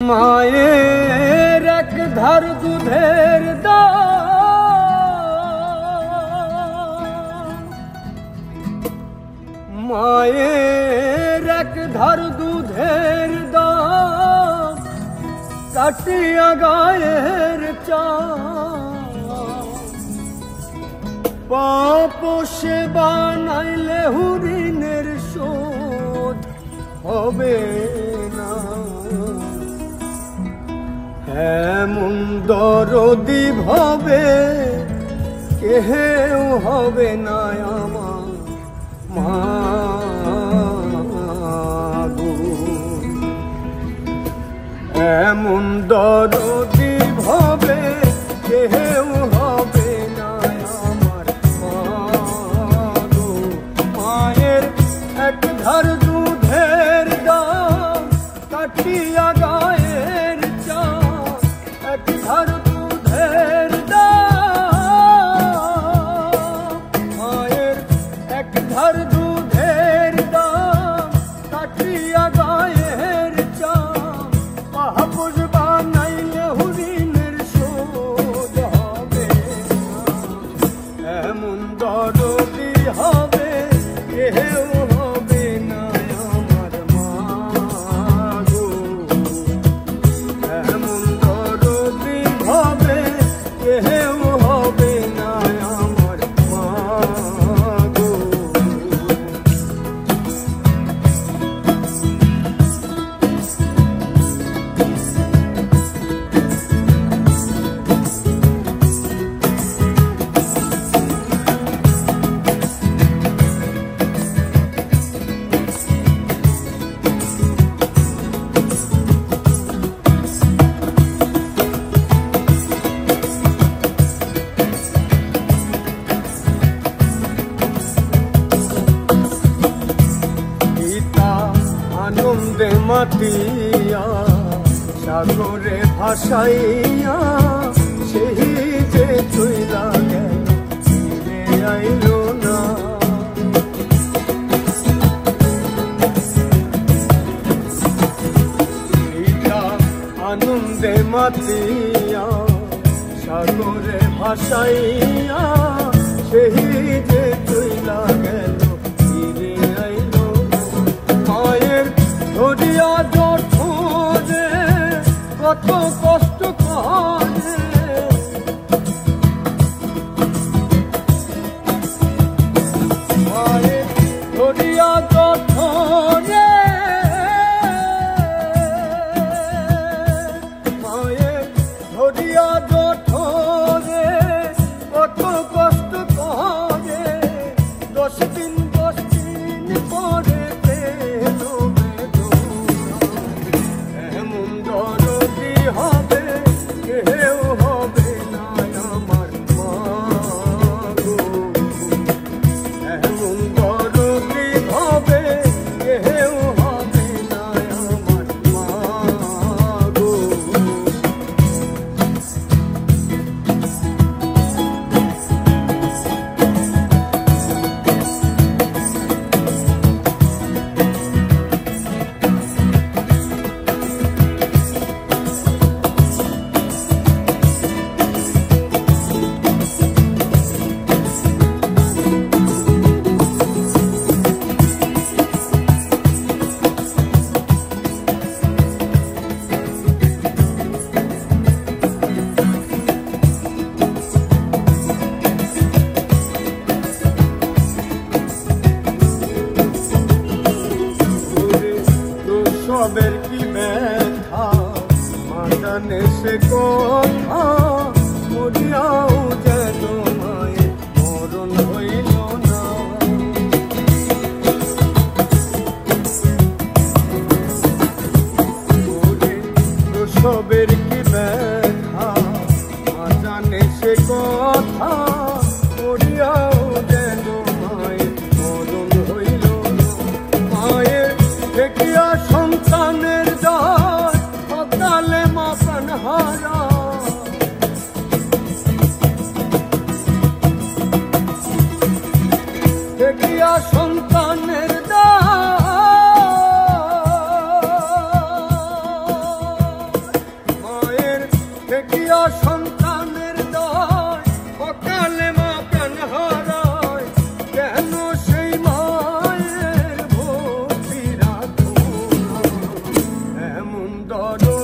মায়ের এক ধার দুধের দাম, মায়ের এক ধার দুধের দাম, কাটিয়া গায়ের চাম, পাপ সে বানাইলে ঋণের শোধ হবে না। এমন দরদি ভাবে কেউ হবে না আমার মাগো, এমন দরদি ভাবে কেউ হবে না আমার মাগো। মায়ের এক ধার দুধের দাম, কাটিয়া গায়ের চাম, এক ধার দুধের দাম, মায়ের এক ধার দুধের দাম, কাটিয়া গায়ের চাম, পাহাপুষ বানাইলে ঋণের শোধ হবে না। এমন দরদি হবে কেউ হবে না আমার মাগো, এমন দরদি হবে কেউ হবে না আমার মাগো। আনন্দে মাতিয়া সাগরে ভাসাইয়া, সেই যে চইলা গেল ফিরে আইল না। আনন্দে মাতিয়া সাগরে ভাসাইয়া, সেই যে চইলা গেল ফিরে আইল না। মায়ের ধরিয়া জঠরে কত কষ্ট করে, মায়ের ধরিয়া জঠরে, মায়ের ধরিয়া জঠরে কত কষ্ট করে, 10 দিন পরে পেল বেদনা। এমন দরদি হবে কেউ হবে না আমার মাগো, এমন দরদি হবে কেউ হবে না আমার মাগো। সবের কি ব্যথা মাদানে সে কথা, মরিয়াও যেন মায়ের মরণ হইল না। সবের কি ব্যথা মাদানে সে কথা, মরিয়াও যেন মায়ের মরণ হইল না। মায়ের দেখিয়া সন্তানের দায় অকালে মা প্রাণহারা, দেখিয়া সন্তানের দায় চরণ